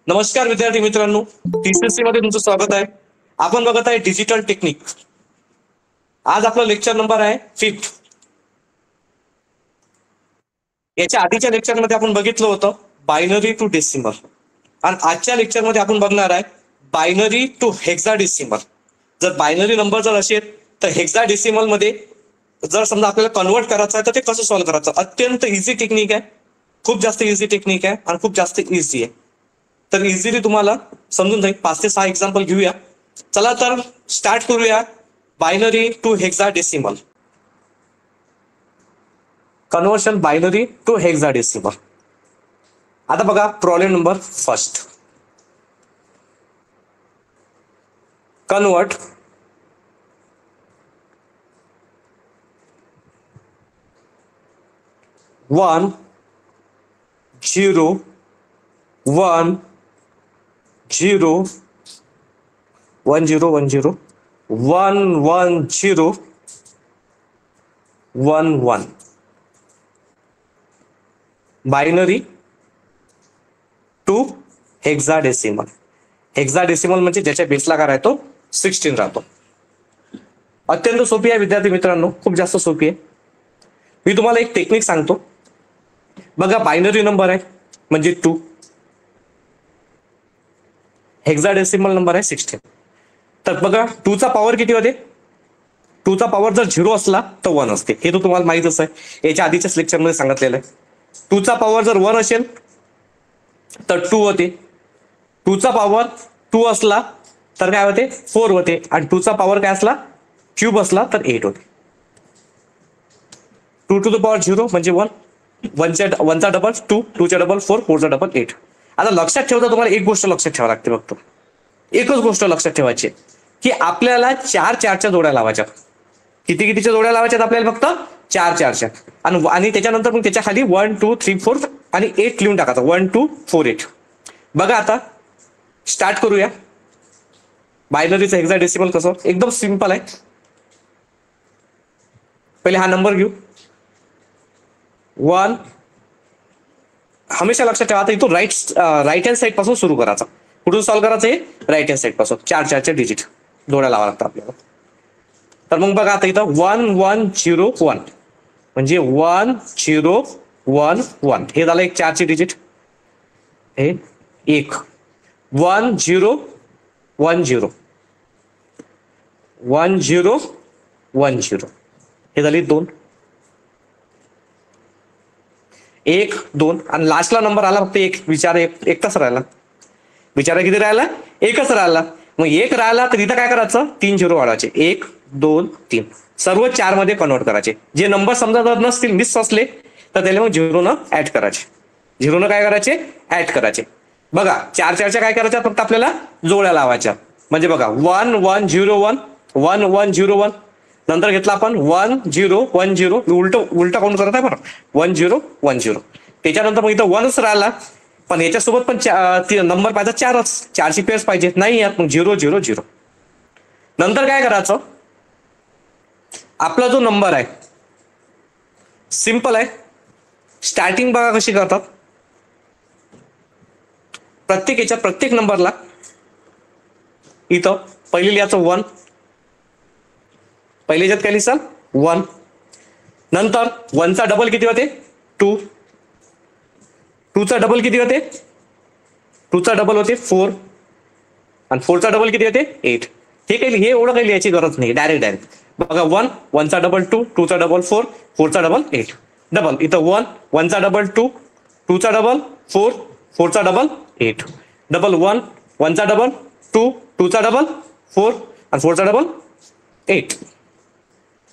नमस्कार विद्यार्थी मित्रांनो, टीसीसी मध्ये तुमचं स्वागत आहे. आपण बघत आहे डिजिटल टेक्निक. आज आपला लेक्चर नंबर आहे 5th. याच्या आधीच्या लेक्चर मध्ये आपण बघितलं होतं बायनरी टू डेसिमल, आणि आजच्या लेक्चर मध्ये आपण बघणार आहे बायनरी टू हेक्साडेसिमल. जर बायनरी नंबर जर असेल तर हेक्साडेसिमल मध्ये जर समजा आपल्याला कन्वर्ट करायचं आहे तर ते कसं सॉल्व्ह करायचं. अत्यंत इझी टेक्निक आहे, खूप जास्त इझी टेक्निक आहे आणि खूप जास्त इझी आहे. तर इझिली तुम्हाला समजून जाईल. 5 ते 6 एक्झाम्पल घेऊया. चला तर स्टार्ट करूया. Binary to hexadecimal, conversion binary to hexadecimal. आता बघा problem number first. Convert 1 0 1 0 1 0 1 0 1 1 0 1 1 binary to hexadecimal. Hexadecimal म्हणजे ज्याच्या बेसला काय राहतो 16 राहतो. अत्यंत सोपी आहे विद्यार्थी मित्रांनो, खूप जास्त सोपी आहे. मी तुम्हाला एक टेक्निक सांगतो. बघा बायनरी नंबर आहे म्हणजे 2, हेक्साडेसिमल नंबर आहे 16. तर बघा 2 चा पॉवर किती होते. 2 चा पॉवर जर 0 असला तर 1 असते. हे तर तुम्हाला माहितच आहे, याच्या आधीच्याच लेक्चर मध्ये सांगितलेलं आहे. 2 चा पॉवर जर 1 असेल तर 2 होते. 2 चा पॉवर 2 असला तर काय होते 4 होते. आणि 2 चा पॉवर काय असला क्यूब असला तर 8 होते. 2 टू द पॉवर 0 म्हणजे 1. 1 चा डबल 2, 2 चा डबल 4, 4 चा डबल 8. आता लक्षात ठेवता तुम्हाला एक गोष्ट लक्षात ठेवावी लागते. फक्त एकच गोष्ट लक्षात ठेवायची की आपल्याला 4 4च्या जोड्या लावायच्या. कितीच्या जोड्या लावायच्यात आपल्याला फक्त 4 4च्या. आणि त्याच्यानंतर मग त्याच्या खाली 1 2 3 4 आणि 8 लिहून टाकायचं. 1 2 4 8. बघा आता स्टार्ट करूया. बायनरीचं हेक्साडेसिमल कसं एकदम सिंपल आहे. पहिले हा नंबर घेऊ 1. हमेशा लक्षात ठेवा आता इथून राईट हँड साईड पासून सुरू करायचा. कुठून सॉल्व्ह करायचं हे राईट हँड साईड पासून. 4 4चे डिजिट जोड्या लावा लागतात आपल्याला. तर मग बघा आता इथं 1 1 0 1 म्हणजे 1 0 1 1 हे झालं एक 4चे डिजिट. हे 1 1 0 1 0 1 0 1 0 हे झाले 2 1 2 आणि लास्टला नंबर आला फक्त 1. विचार एकच राहिला. विचारा किती राहिला, एकच राहिला. मग 1 राहिला तर इथं काय करायचं 3 0 वाढवायचे. 1 2 3 सर्व 4 मध्ये कन्वर्ट करायचे. जे नंबर समजा जर नसतील मिस असले तर त्याला मग 0 न ऍड करायचे. 0 न काय करायचे ऍड करायचे. बघा 4 4च्या काय करायच्या फक्त आपल्याला जोड्या लावायच्या. म्हणजे बघा 1 1 0 1 1 1 0 1 नंतर घेतला आपण 1 0 1 0 उलट काउंट करत आहे बरं. 1 0 1 0 त्याच्यानंतर मग इथं 1च राहिला. पण याच्यासोबत पण नंबर पाहिजे 4च. 4ची पेअर्स पाहिजे नाही यात. मग 0 0 0 नंतर काय करायचं आपला जो नंबर आहे सिंपल आहे. स्टार्टिंग बघा कशी करतात. प्रत्येक नंबरला इथं पहिले लिहायचं 1. पहिले याच्यात काय लिहिसाल 1. नंतर 1 चा डबल किती होते 2. 2 चा डबल किती होते 2 चा डबल होते 4. आणि 4 चा डबल किती होते 8. हे एवढं काही लिहायची गरज नाही. डायरेक्ट बघा 1 1 चा डबल 2 2 चा डबल 4 4 चा डबल 8 डबल इथं 1 1 चा डबल 2 2 चा डबल 4 4 चा डबल 8 डबल 1 1 चा डबल 2 2 चा डबल 4 आणि 4 चा डबल 8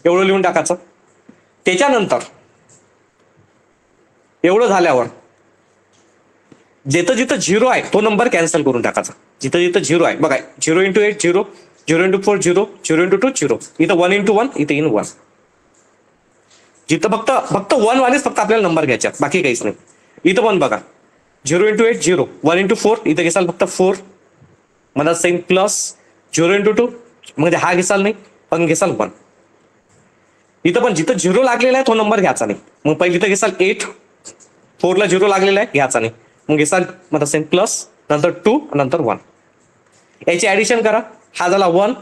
एवढं लिहून टाकायचं. त्याच्यानंतर एवढं झाल्यावर जिथं 0 आहे तो नंबर कॅन्सल करून टाकायचा. जिथं 0 आहे बघा 0 × 8 0 0 × 4 0 0 × 2 0 इथं 1 × 1 इथं इन 1. जिथं फक्त 1 वालेच फक्त आपल्याला नंबर घ्यायचा, बाकी काहीच नाही. इथं पण बघा 0 × 8 0 1 × 4 इथं घेसाल फक्त 4 मला सेम प्लस 0 × 2 म्हणजे हा घेसाल नाही पण घेसाल 1. इथं पण जिथं 0 लागलेला आहे तो नंबर घ्यायचा नाही. मग पहिले इथं घेसाल 8 4 ला 0 लागलेला आहे घ्यायचा नाही. मग घेसाल मग सेम प्लस नंतर 2, नंतर 1. याची ऍडिशन करा. हा झाला 1.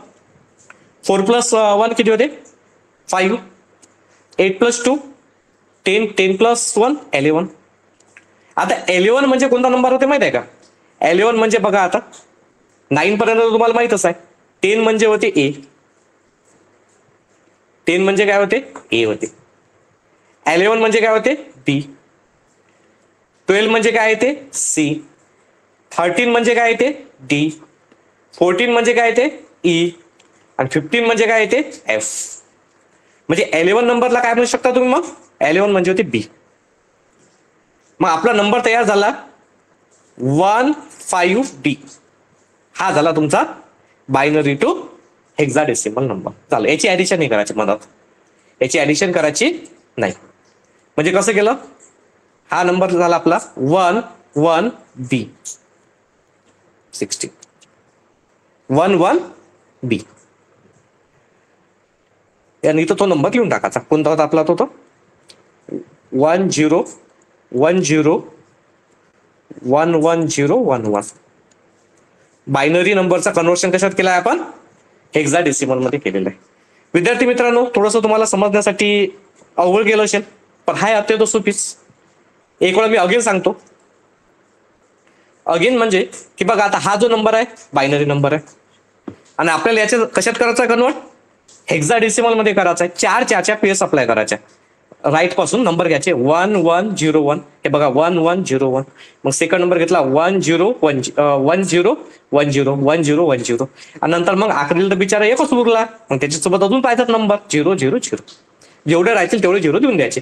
4 प्लस 1 किती होते? 5. 8 प्लस 2 10. 10 प्लस 1 11. आता 11 म्हणजे कोणता नंबर होते माहित आहे का? 11 म्हणजे बघा आता 9 पर्यंत तुम्हाला माहितच आहे. 10 म्हणजे होते ए. 10 म्हणजे काय होते? ए होते. 11 म्हणजे काय होते? बी. 12 म्हणजे काय येते? सी. 13 म्हणजे काय येते? डी. 14 म्हणजे काय येते? ई. आणि 15 म्हणजे काय येते? एफ. म्हणजे 11 नंबरला काय म्हणू शकता तुम्ही मग? 11 म्हणजे होते बी. मग आपला नंबर तयार झाला 15B. हा झाला तुमचा बायनरी टू हेक्साडेसिमल नंबर. झालं. याची ऍडिशन नाही करायची मधात. याची ऍडिशन करायची नाही. म्हणजे कसं केलं? हा नंबर झाला आपला 11B 16. 11B. आणि इथं तो नंबर लिहून टाकायचा. कोणता होता आपला तो? 10110111. बायनरी नंबरचा कन्व्हर्शन कशात केलं आहे आपण? हेक्साडेसिमल मध्ये केलेलं आहे. विद्यार्थी मित्रांनो, थोडंसं तुम्हाला समजण्यासाठी अवघड गेलं असेल, पण हाय अत्यंत सोपीच. एक वेळा मी अगेन सांगतो. अगेन म्हणजे की बघा आता हा जो नंबर आहे बायनरी नंबर आहे आणि आपल्याला याच्या कशात करायचा कन्वर्ट? हेक्साडेसिमल मध्ये करायचा आहे. 4 4च्या पेस अप्लाय करायच्या. राईट पासून नंबर घ्यायचे 1101. हे बघा 1101. मग सेकंड नंबर घेतला 1010 आणि नंतर मग आखरीला तर बिचारा एकच उरला. मग त्याच्यासोबत अजून पाहिजेत नंबर 000. जेवढे राहतील तेवढे 0 देऊन द्यायचे.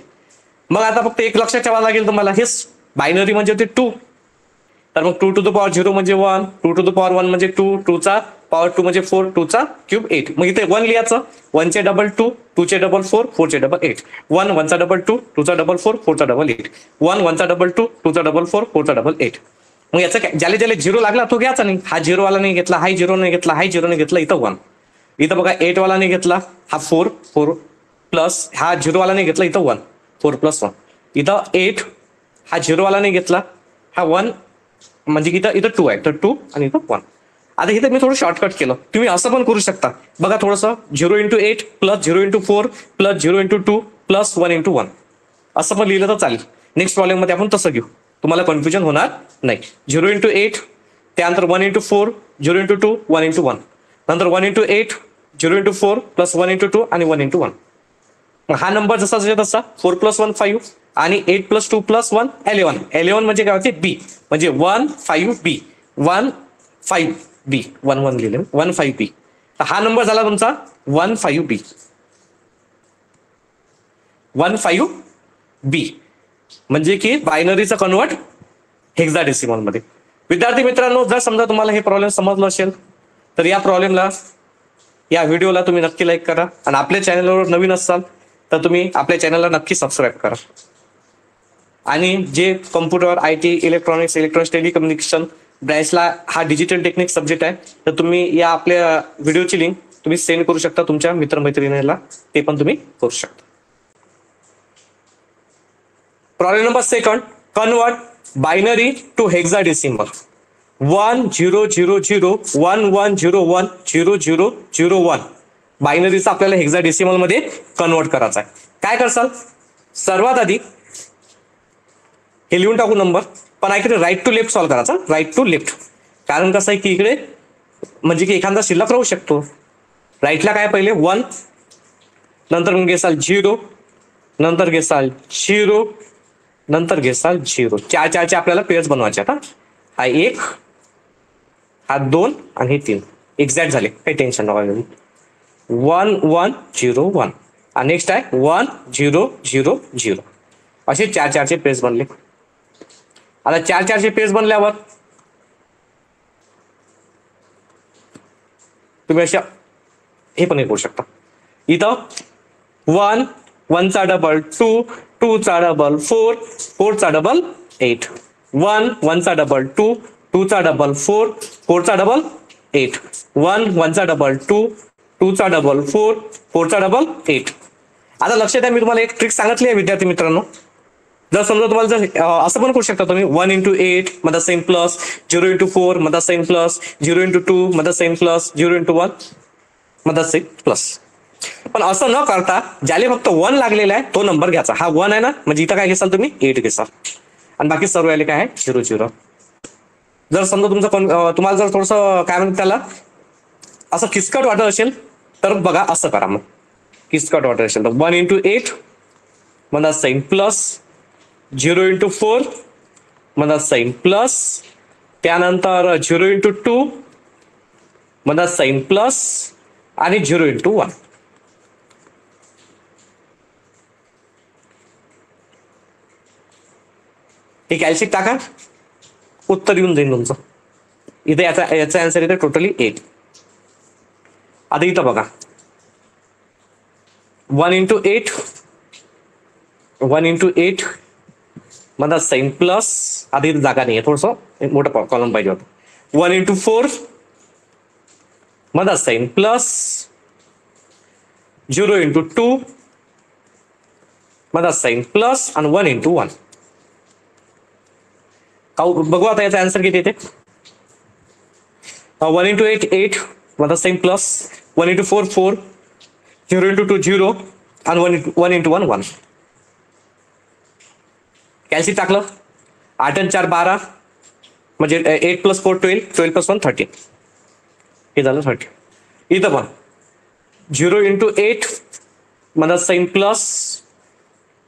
मग आता फक्त एक लक्षात ठेवावं लागेल तुम्हाला. हेच बायनरी म्हणजे होते 2. तर मग 2 to the power 0 म्हणजे 1. 2 to the power 1 म्हणजे 2. 2 चा पॉवर 2 म्हणजे 4. 2 चा क्यूब 8. मग इथे 1 लिहायचं. 1 चे डबल 2. 2 चे डबल 4. 4 चे डबल 8. 1 1 चा डबल 2. 2 चा डबल 4. 4 चा डबल 8. 1 1 चा डबल 2. 2 चा डबल 4. 4 चा डबल 8. मग याचा ज्याला ज्याला 0 लागला तो घ्यायचा नाही. हा 0 वाला नाही घेतला, हाही 0 नाही घेतला, हाही 0 नाही घेतला. इथं 1. इथं बघा 8 वाला नाही घेतला, हा 4 प्लस हा 0 वाला नाही घेतला, इथं 1. 4 प्लस 1. इथं 8 हा 0 वाला नाही घेतला, हा 1 म्हणजे इथं 2 आहे, तर 2 आणि इथं 1. आता इथं मी थोडं शॉर्टकट केलं. तुम्ही असं पण करू शकता. बघा थोडंसं 0 × 8 प्लस 0 × 4 प्लस 0 × 2 प्लस 1 × 1 असं पण लिहिलं तर चालेल. नेक्स्ट प्रॉब्लेम मध्ये आपण तसं घेऊ. तुम्हाला कन्फ्युजन होणार नाही. 0 × 8 त्यानंतर 1 × 4 0 × 2 1 × 1 नंतर 1 × 8 0 × 4 प्लस 1 × 2 आणि 1 × 1. हा नंबर जसा तसा 4 + 1 5 आणि 8 + 2 + 1 11. 11 म्हणजे काय होते? बी. म्हणजे 15B 15B 1 लिहिले 15B. तर हा नंबर झाला तुमचा 15B 15B म्हणजे की बायनरीचा कन्वर्ट हेक्साडेसिमल मध्ये. विद्यार्थी मित्रांनो, जर समजा तुम्हाला हे प्रॉब्लेम समजलं असेल तर या व्हिडिओला तुम्ही नक्की लाईक करा आणि आपल्या चॅनलवर नवीन असाल तर तुम्ही आपल्या चॅनलला नक्की सबस्क्राईब करा. आणि जे कम्प्युटर IT इलेक्ट्रॉनिक्स टेलिकम्युनिकेशन ब्रँचला हा डिजिटल टेक्निक सब्जेक्ट आहे, तर तुम्ही या आपल्या व्हिडिओची लिंक तुम्ही सेंड करू शकता तुमच्या मित्रमैत्रिणीला. ते पण तुम्ही करू शकता. Problem number 2, convert binary to hexadecimal 100011010001. बायनरीचा आपल्याला हेक्साडेसिमल मध्ये कन्वर्ट करायचा आहे. काय करसाल? सर्वात आधी हे लिहून टाकू नंबर, पण इकडे राईट टू लेफ्ट सॉल्व्ह करायचा. Right to left. कारण कसं आहे की इकडे म्हणजे की एखादा शिल्लक राहू शकतो. राईटला काय पहिले 1 नंतर मग घेसाल 0 नंतर घेसाल 0 नंतर घेसाल 0. 4 4चे आपल्याला पेअर्स बनवायचे. आता हा 1 हा 2 आणि हे 3 एक्झॅक्ट झाले, काही टेन्शन नका घेऊ. 1 1 0 1 आणि नेक्स्ट आहे 1 0 0 0. असे 4 4चे पेज बनले. आता 4 4चे पेज बनल्यावर तुम्ही अशा हे पण करू शकता. इथं 1 1 चा डबल 2 2 चा डबल 4 4 चा डबल 8 1 1 चा डबल 2 2 चा डबल 4 4 चा डबल 8 1 1 चा डबल 2 2 चा डबल 4 4 चा डबल 8. आता लक्षात द्या, मी तुम्हाला एक ट्रिक सांगितली आहे विद्यार्थी मित्रांनो. जर समजा तुम्हाला जर असं पण करू शकता तुम्ही 1 into 8 मध्ये सेम प्लस 0 into 4 मध्ये सेम प्लस 0 into 2 मध्ये सेम प्लस 0 into 1 मध्ये सेम प्लस. पण असं न करता ज्याला फक्त 1 लागलेला आहे तो नंबर घ्यायचा. हा 1 आहे ना, म्हणजे इथं काय घेसाल तुम्ही 8 घेसाल आणि बाकी सर्व याले काय आहे 0 0. जर समजा तुमचं तुम्हाला जर थोडस काय म्हणतात त्याला असं किचकट वाटत असेल तर बघा असं करा. मग किचकट वाटत असेल तर 1 into 8 मध्ये सेम प्लस 0 into 4 मध्ये सेम प्लस, त्यानंतर 0 into 2 मध्ये सेम प्लस आणि 0 into 1. हे कॅल्शिक टाका, उत्तर येऊन जाईल तुमचं. इथे याचा आन्सर इथे टोटली 8. आता इथं बघा 1 into 8 मध्ये सेम प्लस, आता इथे जागा नाही आहे, थोडस मोठं कॉलम पाहिजे होतं. 1 into 4 मध्ये सेम प्लस 0 into 2 मध्ये सेम प्लस आणि 1 into 1. बघू आता याचा आन्सर किती येते. 1 into 8 8 मध्ये सेम प्लस 1 into 4 4 0 into 2 0 आणि 1 into 1 1. कॅल्शियम टाकलं 8 आणि 4 12 म्हणजे 8 plus 4 12 12 plus 1 13. हे झालं 30. इथं पण 0 into 8 मध्ये सेम प्लस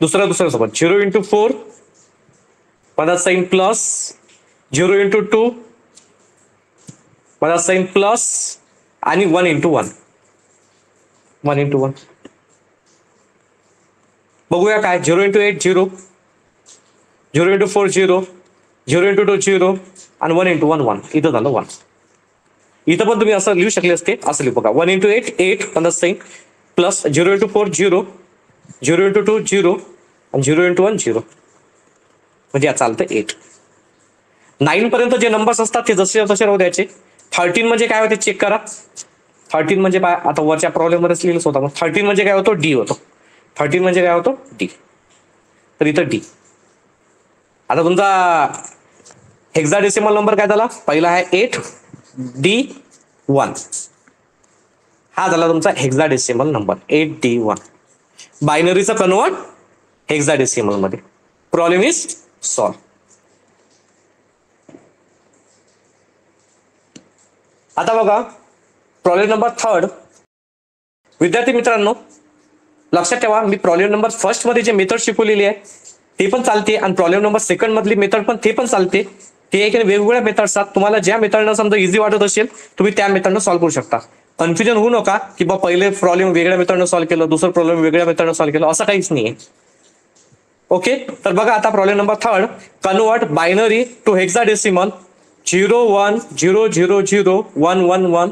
दुसऱ्या सोबत 0 into 4 मध्ये सेम प्लस 0 into 2 मध्ये सेम प्लस आणि 1 into 1 1 into 1. बघूया काय 0 into 8 0 0 into 4 0 0 into 2 0 आणि 1 into 1 1. इथं झालं 1. इथं पण तुम्ही असं लिहू शकले असते. असं लिहू बघा 1 into 8 8 मध्ये सेम प्लस 0 into 4 0 0 into 2 0 आणि 0 into 1 0. म्हणजे या चालतं 8. 9 पर्यंत जे नंबर्स असतात ते जसे तसे राहू द्यायचे. 13 म्हणजे काय होते चेक करा. 13 म्हणजे काय, आता वरच्या प्रॉब्लेम मध्येच लिहिलंच होता. मग 13 म्हणजे काय होतो डी होतो. 13 म्हणजे काय होतो डी. तर इथं डी. आता तुमचा हेक्साडेसिमल नंबर काय झाला, पहिला आहे 8 D 1. हा झाला तुमचा हेक्साडेसिमल नंबर 8 D 1. बायनरीचा कन्वर्ट हेक्साडेसिमल मध्ये. Problem is solve. आता बघा प्रॉब्लेम नंबर 3. विद्यार्थी मित्रांनो लक्षात ठेवा, मी प्रॉब्लेम नंबर 1 मध्ये जे मेथड शिकवलेली आहे ते पण चालते आणि प्रॉब्लेम नंबर 2 मधली मेथड पण ते पण चालते. ते एक वेगवेगळ्या मेथड्स आहेत. तुम्हाला ज्या मेथडनं समजा इझी वाटत असेल तुम्ही त्या मेथडनं सॉल्व्ह करू शकता. कन्फ्युजन होऊ नका की बा पहिले प्रॉब्लेम वेगळ्या मेथडनं सॉल्व्ह केलं, दुसरं प्रॉब्लेम वेगळ्या मेथडनं सॉल्व्ह केलं, असं काहीच नाहीये. ओके, तर बघा आता problem number 3. Convert binary to hexadecimal 0 1 0 0 0 1 1 1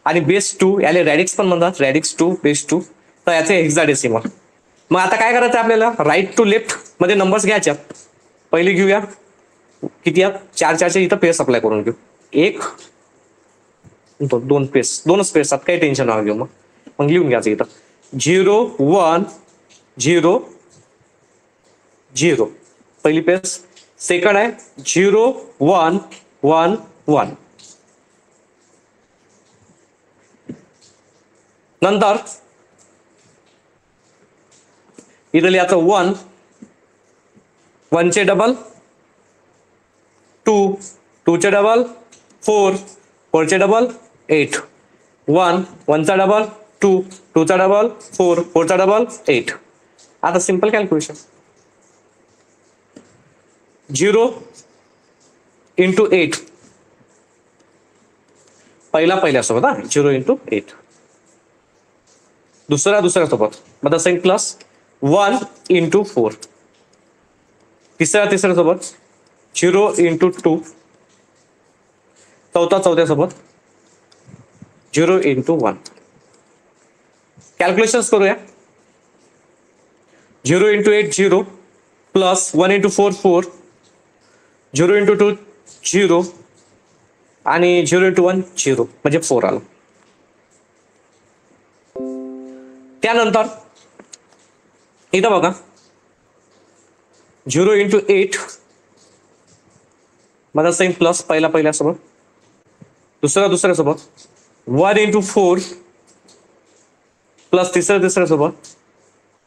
आणि बेस 2 याले रॅडिक्स पण म्हणतात, रॅडिक्स 2 बेस 2. तर याचे हेक्साडेसिमल. मग आता काय करायचं आपल्याला, राईट टू लेफ्ट मध्ये नंबर्स घ्यायच्या. पहिले घेऊया किती आहेत 4 4 चे इथं पेस अप्लाय करून घेऊ. 1 2 पेस, 2च पेस आहेत, काही टेन्शन नका घेऊ. मग लिहून घ्यायचं इथं 0 1 0 0 पहिली पेस. सेकंड आहे 0 1 1 1. नंतर इथं लिहायचं 1 1 चे डबल 2 2 चे डबल 4 4 चे डबल 8 1 1 चा डबल 2 2 चा डबल 4 4 चा डबल 8. आता सिंपल कॅल्क्युलेशन 0 into 8 पहिल्या सोबत 0 into 8. दुसऱ्या सोबत मतलब सेम प्लस 1 into 4. तिसऱ्या सोबत 0 into 2. चौथ्या सोबत 0 into 1. कॅल्क्युलेशन करूया. 0 into 8 0 प्लस 1 into 4 4 0 into 2 0 आणि 0 into 1 0 म्हणजे 4 आलं. त्यानंतर इथं बघा 0 इंटू 8 मला सेम प्लस पहिल्यासोबत, दुसऱ्यासोबत 1 इंटू 4 प्लस तिसऱ्यासोबत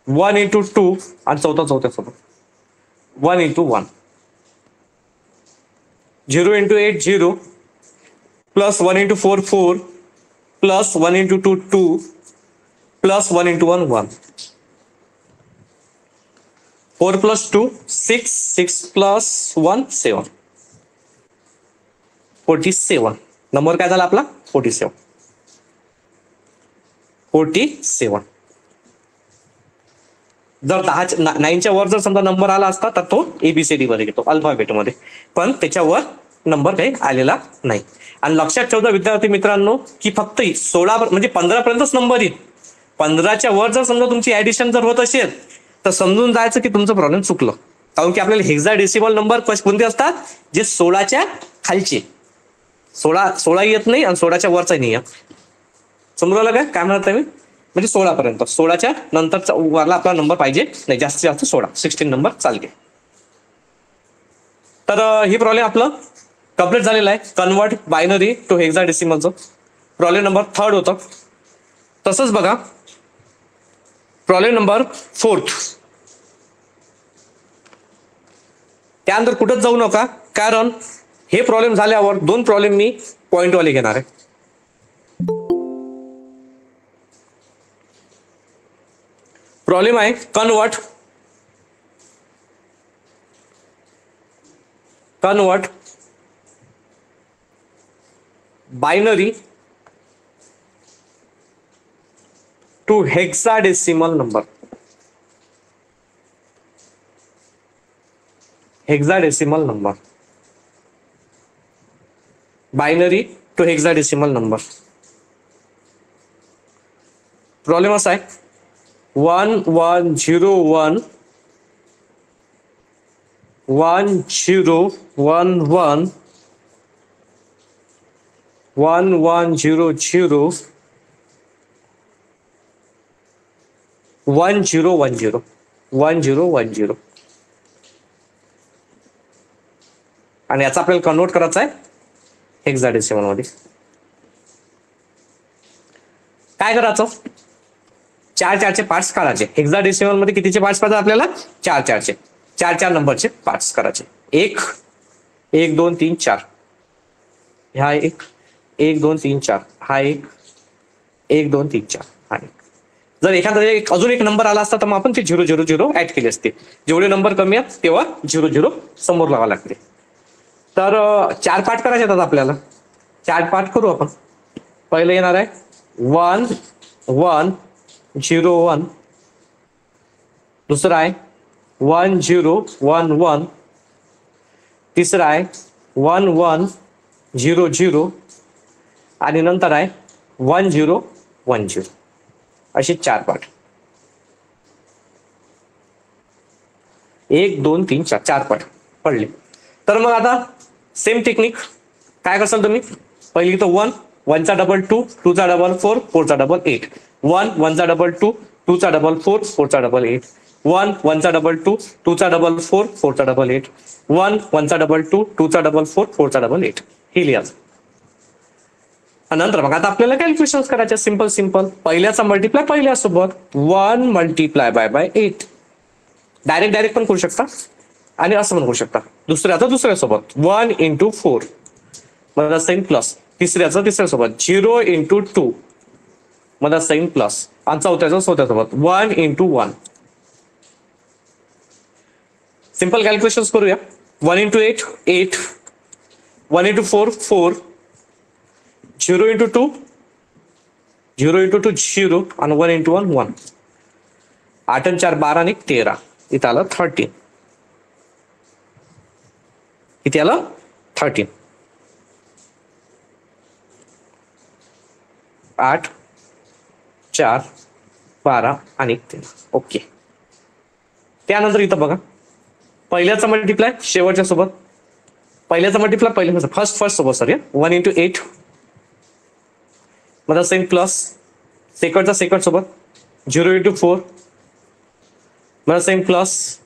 1 इंटू 2 आणि चौथ्यासोबत 1 into 1. 0 into 8 0 plus 1 into 4 4 plus 1 into 2 2 plus 1 into 1 1. 4 plus 2 6 6 plus 1 7. 47 number काय झाला आपला 47. जर 9च्या वर जर समजा नंबर आला असता तर तो ABCD मध्ये घेतो अल्फाबेट मध्ये, पण त्याच्यावर नंबर काही आलेला नाही. आणि लक्षात ठेवता विद्यार्थी मित्रांनो की फक्त 16 म्हणजे 15 पर्यंतच नंबर येईल. 15च्या वर जर समजा तुमची ऍडिशन जर होत असेल तर समजून जायचं की तुमचं प्रॉब्लेम चुकलं, कारण की आपल्याला हेक्साडेसिमल नंबर कोणते असतात जे 16च्या खालचे. 16 येत नाही आणि 16च्या वरचा नाही येत. समजलं काय म्हणत मी, म्हणजे 16 पर्यंत, 16च्या नंतरचा वरला आपला नंबर पाहिजे नाही, जास्तीत जास्त 16 नंबर चालते. तर हे प्रॉब्लेम आपलं कम्प्लीट झालेलं आहे. कन्वर्ट बायनरी टू हेक्साडेसिमलचं प्रॉब्लेम नंबर 3 होतं. तसंच बघा प्रॉब्लेम नंबर 4. त्यानंतर कुठंच जाऊ नका, कारण हे प्रॉब्लेम झाल्यावर 2 प्रॉब्लेम मी पॉइंटवाले घेणार आहे. प्रॉब्लेम आहे convert binary to hexadecimal number. Binary to hexadecimal number. Problem असा आहे 1 1 0 1 1 0 1 1 1 1 0 0 1 0 1 0 1 0 1 0. आणि याचा आपल्याला कन्वर्ट करायचा आहे हेक्साडेसिमल मध्ये. काय करायचं, 4 पार्ट्स काढायचे. हेक्साडेसिमल मध्ये कितीचे पार्ट्स पाहिजे आपल्याला 4 4 नंबरचे पार्ट्स करायचे. 1 1 2 3 4 हा 1 1 2 3 4 हा 1 1 2 3 4 हा 1. जर एखादा अजून एक नंबर आला असता तर मग आपण ते 0 0 0 ऍड केले असते. जेवढे नंबर कमी आहेत तेव्हा 0 0 समोर लावा लागते. तर 4 पार्ट करायचे आहेत आपल्याला. 4 पार्ट करू आपण. पहिलं येणार आहे 1 1 0 1. दुसरा आहे 1 0 1 1. तिसरा आहे 1 1 0 0 आणि नंतर आहे 1 0 1 0. असे 4 पार्ट. 1 2 3 4 4 पार्ट पडले. तर मग आता सेम टेक्निक काय करसाल तुम्ही, पहिली तर 1 1 चा डबल 2 2 चा डबल 4 4 चा डबल 8 1 1 चा डबल 2 2 चा डबल 4 4 चा डबल 8 1 1 चा डबल 2 2 चा डबल 4 4 चा डबल 8 1 1 चा डबल 2 2 चा डबल 4 4 चा डबल 8 हे लिहायचं. नंतर मग आता आपल्याला कॅल्क्युलेशन करायचे सिंपल. पहिल्याचा मल्टिप्लाय पहिल्यासोबत 1 मल्टिप्लाय बाय 8. डायरेक्ट पण करू शकता आणि असं पण करू शकता. दुसऱ्यासोबत 1 इंटू 4 मला साइन प्लस. तिसऱ्यासोबत 0 इंटू 2 मला साइन प्लस. आणि चौथ्यासोबत 1 इंटू 1. सिंपल कॅल्क्युलेशन करूया. 1 इंटू 8 8 1 इंटू 4 4 0 इंटू 2 0 इंटू 2 0 आणि 1 इंटू 1 1. 8 आणि 4 12 आणि 13. इथं आलं 13. किती आलं 13. 8 4 12 आणि 13. ओके. त्यानंतर इथं बघा पहिल्याचा मल्टिप्लाय शेवटच्या सोबत. फर्स्ट सोबत सॉरी 1 इंटू 8 मतलब सेम प्लस. सेकंड सोबत 0 इंटू 4 मतलब सेम प्लस.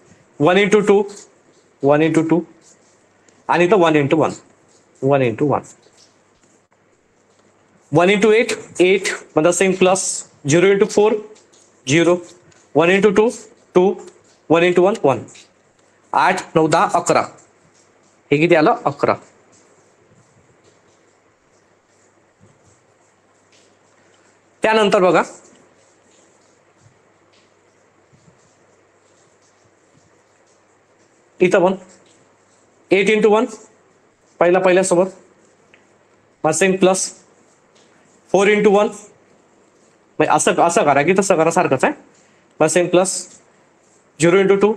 1 इंटू 2 1 इंटू 2 आणि इथं 1 इंटू 1 1 इंटू 1 1 इंटू 8 8 मतलब same plus 0 into 4 0 1 into 2 2 1 into 1 1 8 9 10 11 हे किती आलं 11. त्यानंतर बघा इथं पण 8 इंटू 1 पहिल्यासोबत मग सेम प्लस 4 इंटू 1 असं करा की तसं करा सारखंच आहे. मग सेम प्लस 0 इंटू 2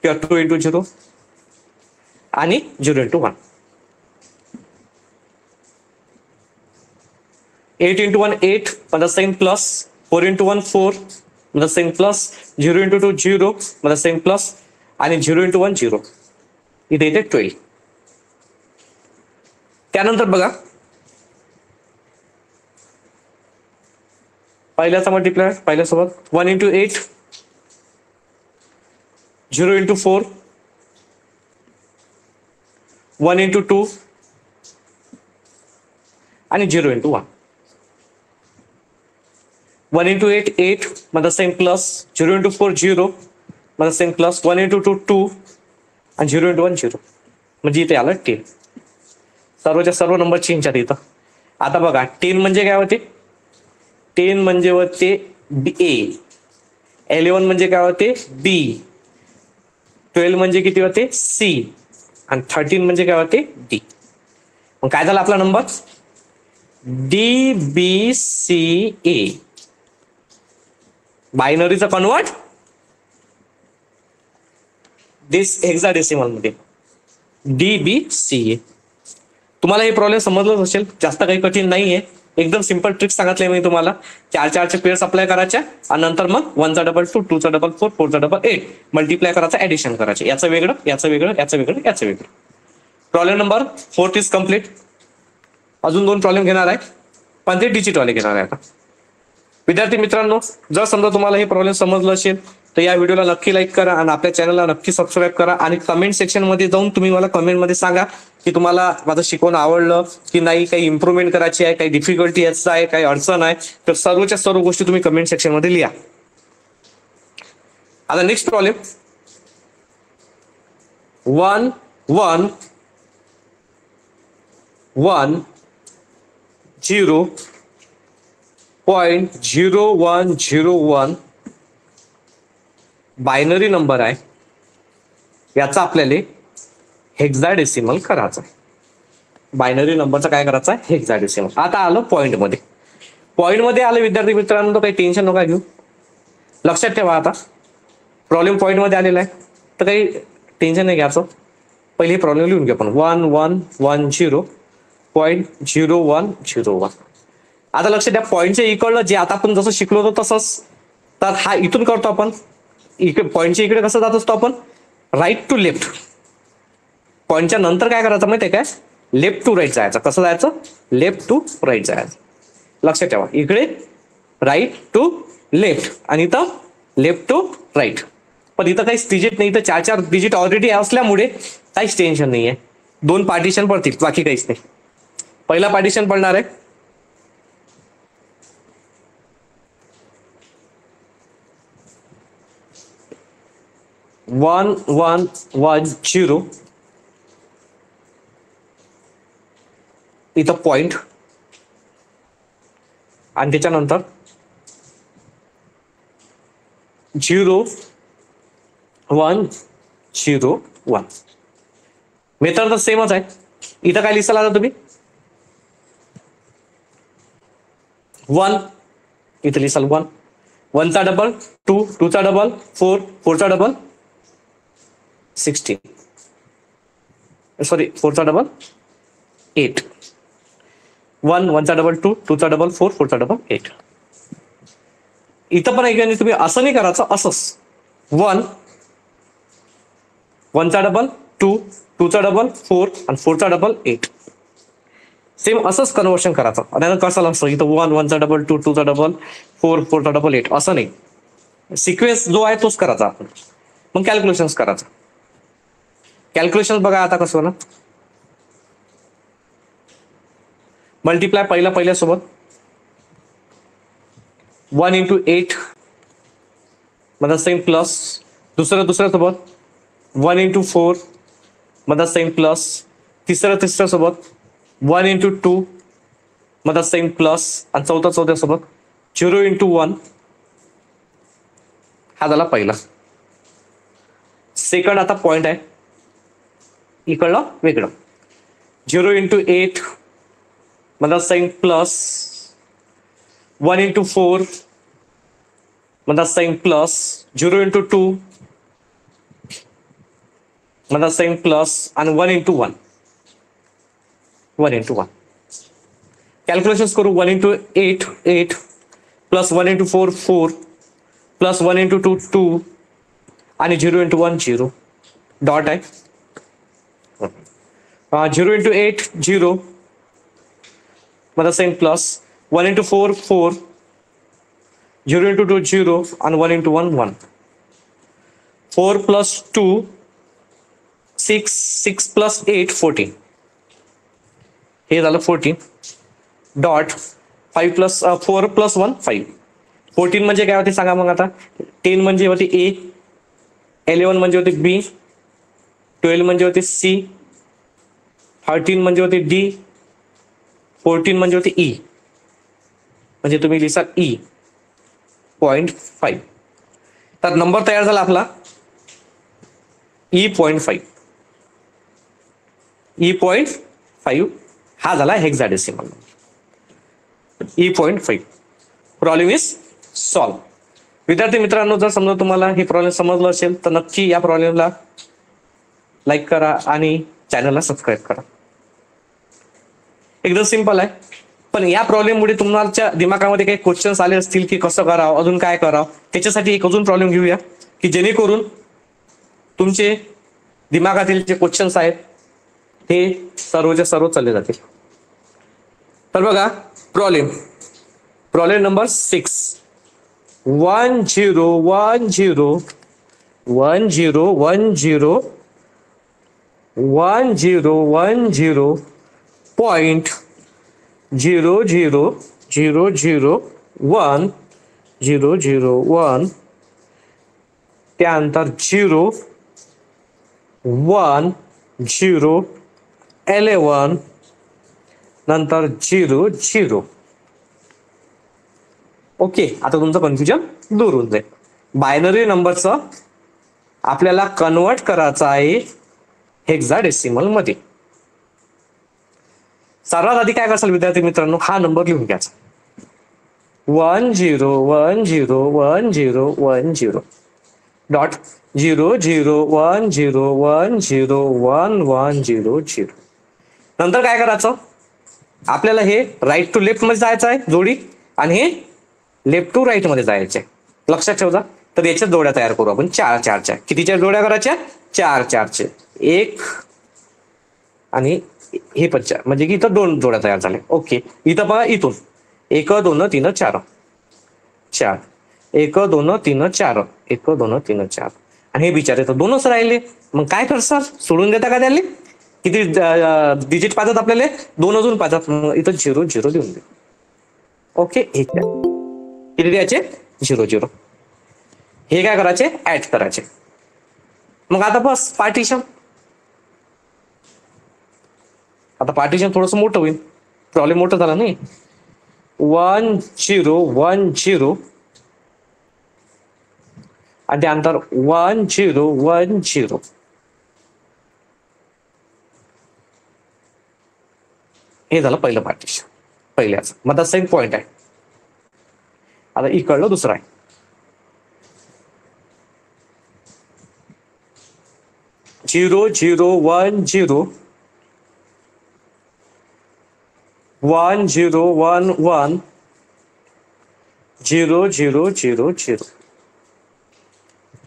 किंवा 2 इंटू 0 आणि 0 इंटू 1 8 इंटू 1 8 मतलब सेम प्लस 4 इंटू 1 4 मतलब सेम प्लस 0 इंटू 2 0 मतलब सेम प्लस आणि 0 इंटू 1 0 इथे इथे 12. त्यानंतर बघा पहिल्याचा मल्टिप्लाय पहिल्यासोबत 1 इंटू 8 0 इंटू 4 1 इंटू 2 आणि 0 इंटू 1 1 इंटू 8 8 मतलब सेम प्लस 0 इंटू 4 0 मतलब सेम प्लस 1 इंटू 2 2 आणि 0 इंटू 1 0 म्हणजे इथे आलं 10. सर्वच्या सर्व नंबर चेंज आहेत इथं. आता बघा 10 म्हणजे काय होते 10 म्हणजे होते ए 11 म्हणजे काय होते बी 12 म्हणजे किती होते सी आणि 13 म्हणजे काय होते डी. मग काय झाला आपला नंबर डी बी सी ए. बायनरीचा कन्वर्ट दिस हेक्साडेसिमल मध्ये डी बी सी ए. तुम्हाला हे प्रॉब्लेम समजलंच असेल, जास्त काही कठीण नाहीये, एकदम सिंपल ट्रिक सांगितले मी तुम्हाला. 4 पेअर्स अप्लाय करायच्या आणि नंतर मग 1चा डबल 2 2चा डबल 4 4चा डबल 8 मल्टिप्लाय करायचं ऍडिशन करायचे. याचं वेगळं याचं वेगळं याचं वेगळं याचं वेगळं. Problem number 4 is complete. अजून 2 प्रॉब्लेम घेणार आहे पण ते डिजिट वाले घेणार आहे. आता विद्यार्थी मित्रांनो जर समजा तुम्हाला हे प्रॉब्लेम समजलं असेल तर या व्हिडिओला नक्की लाईक करा आणि आपल्या चॅनलला नक्की सबस्क्राईब करा आणि कमेंट सेक्शन मध्ये जाऊन तुम्ही मला कमेंटमध्ये सांगा की तुम्हाला माझं शिकवणं आवडलं की नाही, काही इम्प्रूव्हमेंट करायची आहे, काही डिफिकल्टी याचं आहे, काही अडचण आहे, तर सर्वच्या सर्व गोष्टी तुम्ही कमेंट सेक्शन मध्ये लिहा. आता नेक्स्ट प्रॉब्लेम 1 1 1 0.0101 बायनरी नंबर आहे. याचा आपल्याला हेक्साडेसिमल करायचं आहे. बायनरी नंबरचं काय करायचं आहे हेक्साडेसिमल. आता आलं पॉइंट मध्ये आलं विद्यार्थी मित्रांनो, काही टेन्शन नका घेऊ. लक्षात ठेवा आता प्रॉब्लेम पॉइंट मध्ये आलेला आहे तर काही टेन्शन नाही घ्यायचं. पहिले प्रॉब्लेम लिहून घ्या आपण 1110.0101. आता लक्षात द्या पॉईंटच्या इकडलं जे आता आपण जसं शिकलो होतो तसंच, तर हा इथून करतो आपण इकडे पॉईंटच्या इकडे कसं जात असतो आपण राईट टू लेफ्ट. पॉईंटच्या नंतर काय करायचं माहितीये काय लेफ्ट टू राईट जायचं. कसं जायचं लेफ्ट टू राईट जायचं. लक्षात ठेवा इकडे राईट टू लेफ्ट आणि इथं लेफ्ट टू राईट. पण इथं काहीच डिजिट नाही, इथं 4 डिजिट ऑलरेडी असल्यामुळे काहीच टेन्शन नाहीये. 2 पार्टिशन पडतील बाकी काहीच नाही. पहिला पार्टिशन पडणार आहे 1110 इथं पॉइंट आणि त्याच्यानंतर 0101 मेथड तर सेमच आहे. इथं काय लिहिसाल आता तुम्ही 1 इथं लिहिसाल 1 1चा डबल 2 2चा डबल 4 4चा डबल 16 सॉरी 4चा डबल 8 1 1चा डबल 2 2चा डबल 4 4चा डबल 8. इथं पण ऐका तुम्ही असं नाही करायचं, असंच 1 1चा डबल 2 2चा डबल 4 आणि 4चा डबल 8 सेम असंच कन्वर्शन करायचं. आणि कसं असतं इथं 1 1चा डबल 2 2चा डबल 4 4चा डबल 8 असं नाही. सिक्वेन्स जो आहे तोच करायचा आपण. मग कॅल्क्युलेशन करायचं. कॅल्क्युलेशन बघा आता कसं ना, मल्टिप्लाय पहिल्यासोबत 1 into 8 मतलब सेम प्लस, दुसऱ्यासोबत 1 into 4 मतलब सेम प्लस, तिसऱ्यासोबत 1 into 2 मतलब सेम प्लस, आणि चौथ्यासोबत 0 into 1. हा झाला पहिला. सेकंड आता पॉइंट आहे इकडलं वेगळं. 0 into 8 मतलब सेम प्लस, 1 into 4 मतलब सेम प्लस, 0 into 2 मतलब सेम प्लस, आणि 1 into 1. 1 into 1 कॅल्क्युलेशन करू. 1 into 8 8 plus 1 into 4 4 plus 1 into 2 2 आणि 0 into 1 0. डॉट आहे. 0 into 8 0 मतलब same plus, 1 into 4 4, 0 into 2 0, and 1 into 1 1. 4 plus 2 6, 6 plus 8 14. हे झालं 14. Dot 5 plus 4 plus 1 5. 14 म्हणजे काय होते सांगा मग आता. 10 म्हणजे होते ए, 11 म्हणजे होते बी, 12 म्हणजे होते सी, 13 म्हणजे होते डी, 14 म्हणजे होते ई. म्हणजे तुम्ही लिहिसाल ई 0.5. तर नंबर तयार झाला आपला E.5. E.5 हा झाला hexadecimal. E.5. Problem is solve. विद्यार्थी मित्रांनो, जर समजा तुम्हाला हे प्रॉब्लेम समजलं असेल तर नक्की या प्रॉब्लेमला लाईक करा आणि चॅनलला सबस्क्राईब करा. एकदम सिंपल आहे. पण या प्रॉब्लेममुळे तुमच्या दिमागामध्ये काही क्वेश्चन्स आले असतील की कसं करावं, अजून काय करावं. त्याच्यासाठी एक अजून प्रॉब्लेम घेऊया की जेणेकरून तुमचे दिमागातील जे क्वेश्चन्स आहेत हे सर्वच्या सर्व चालले जातील. तर बघा प्रॉब्लेम नंबर 6. 1 0 1 0 1 0 1 0 1 0 1 0 पॉइंट 0 0 0 0 1 0 0 1, त्यानंतर 0 1 0 11, नंतर 0 0. ओके, आता तुमचं कन्फ्युजन दूर होऊन जाईल. बायनरी नंबरचं आपल्याला कन्वर्ट करायचं आहे हेक्साडेसिमल मध्ये. सर्वात आधी काय कराल विद्यार्थी मित्रांनो, हा नंबर लिहून घ्यायचा. 1 0 1 0 1 0 1 0 डॉट 0 0 1 0 1 0 1 1 0 0. नंतर काय करायचं, आपल्याला हे राईट टू लेफ्ट मध्ये जायचं आहे जोडी, आणि हे लेफ्ट टू राईट मध्ये जायचे. लक्षात ठेवा. तर याच्या जोड्या तयार करू आपण 4 4च्या. कितीच्या जोड्या करायच्या? 4 4चे. एक आणि हे पण 4, म्हणजे की इथं 2 जोड्या तयार झाल्या. ओके, इथं बघा इथून 1 2 3 4 4, 1 2 3 4 1 2 3 4, आणि हे बिचारे तर 2च राहिले. मग काय करसाल, सोडून देता का त्याले? किती डिजिट पाहतात आपल्याला? 2 अजून पाहतात. मग इथं 0 0 देऊन दे. ओके, किती द्यायचे? 0 0. हे काय करायचे? ऍड करायचे. मग आता बस पार्टिशन. आता पार्टिशन थोडंसं मोठं होईल. प्रॉब्लेम मोठा झाला नाही. 1 0 1 0, आणि त्यानंतर 1 0 1 0. हे झालं पहिलं पार्टिशन, पहिल्याच. मग सेम पॉइंट आहे. आता इकडलं दुसरं आहे. 0 0 1 0 1 0 1 1 0 0 0 0.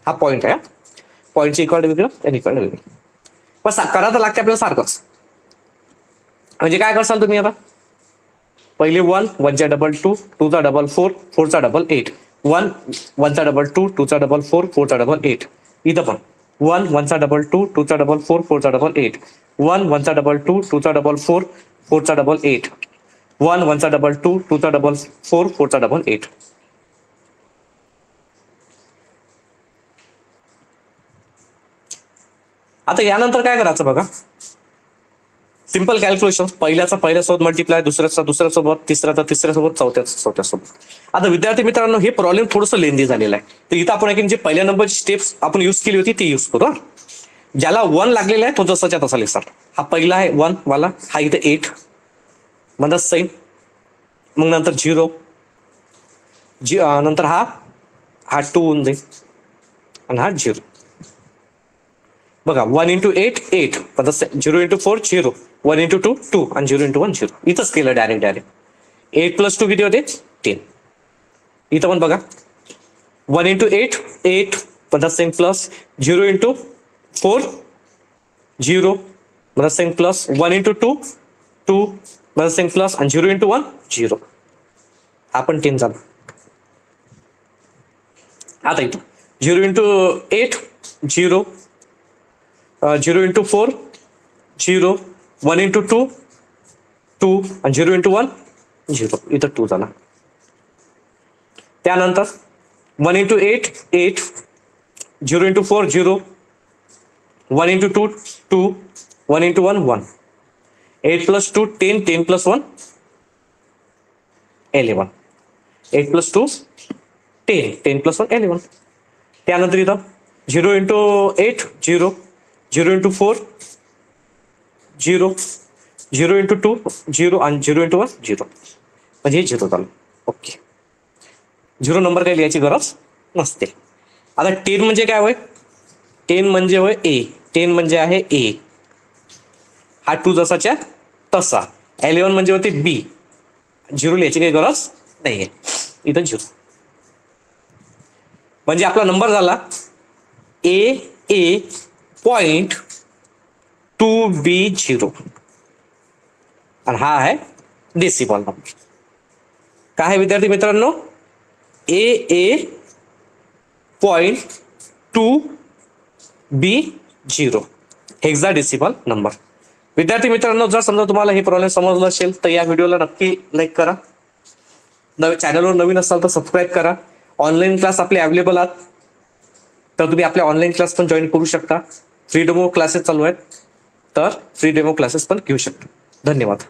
हा पॉइंट आहे. पॉइंटची इक्वल वेगळं आणि इक्वल वेगळं. पण करा तर लागते आपल्याला सारखंच. म्हणजे काय करसाल तुम्ही आता, पहिले 1 1 चा डबल 2 2 चा डबल 4 4 चा डबल 8, 1 1 चा डबल 2 2 चा डबल 4 4 चा डबल 8, इथं पण 1 1चा डबल 2 2चा डबल 4 4चा डबल 8 1 1चा डबल 2 2चा डबल 4 4चा डबल 8 1 1चा डबल 2 2चा डबल 4 4चा डबल 8. आता यानंतर काय करायचं बघा, सिंपल कॅल्क्युलेशन. पहिल्याचा पहिल्यासोबत मल्टिप्लाय, दुसऱ्याचा दुसऱ्यासोबत, तिसऱ्याचा तिसऱ्यासोबत, चौथ्यासोबत. आता विद्यार्थी मित्रांनो, हे प्रॉब्लेम थोडंसं लेंदी झालेलं आहे. तर इथं आपण जे पहिल्या नंबरची स्टेप्स आपण यूज केली होती ती यूज करू. ज्याला 1 लागलेला आहे तो जसाच्या तसा लिहिसा. हा पहिला आहे 1 वाला, हा इथं 8 म्हणजे सेम, मग नंतर 0, नंतर हा 2 होऊन जाईल आणि हा 0. बघा 1 × 8 8, 0 × 4 0, 1 × 2 2 आणि 0 × 1 0. इथंच केलं डायरेक्ट 8 + 2 किती होते 10. इथं पण बघा 1 × 8 8 same plus 0 × 4 0 same plus 1 × 2 2 same plus आणि 0 × 1 0. हा पण 10 झाला. आता इथं 0 × 8 0, 0 × 4 0, 1 × 2 2 आणि 0 × 1 0. इथं 2 झाला. त्यानंतर 1 × 8 8, 0 × 4 0, 1 × 2 2, 1 × 1 1. 8 + 2 10, 10 + 1 11. 8 + 2 10, 10 + 1 11. त्यानंतर इथं 0 × 8 0, 0 × 4 0, 0 × 2 0 आणि 0 × 1 0. म्हणजे हे 0 झालं. ओके, 0 नंबर काही लिहायची गरज नसते. आता 10 म्हणजे काय होय, 10 म्हणजे होय ए, 10 म्हणजे आहे ए, हा 2 जसाच्या तसा. 11 म्हणजे होते बी, 0 लिहायची काही गरज नाहीये. इथं 0 म्हणजे आपला नंबर झाला AA.2B0 आणि हा आहे डेसिमल नंबर. काय आहे विद्यार्थी मित्रांनो, AA.2B0 हेक्साडेसिमल नंबर. विद्यार्थी मित्रांनो, जर समजा तुम्हाला हे प्रॉब्लेम समजलं असेल तर या व्हिडिओला नक्की लाईक करा. चॅनलवर नवीन असाल तर सबस्क्राईब करा. ऑनलाईन क्लास आपले अवेलेबल आहेत, तर तुम्ही आपल्या ऑनलाईन क्लास पण जॉईन करू शकता. फ्री डेमो क्लासेस चालू आहेत, तर फ्री डेमो क्लासेस पण घेऊ शकता. धन्यवाद.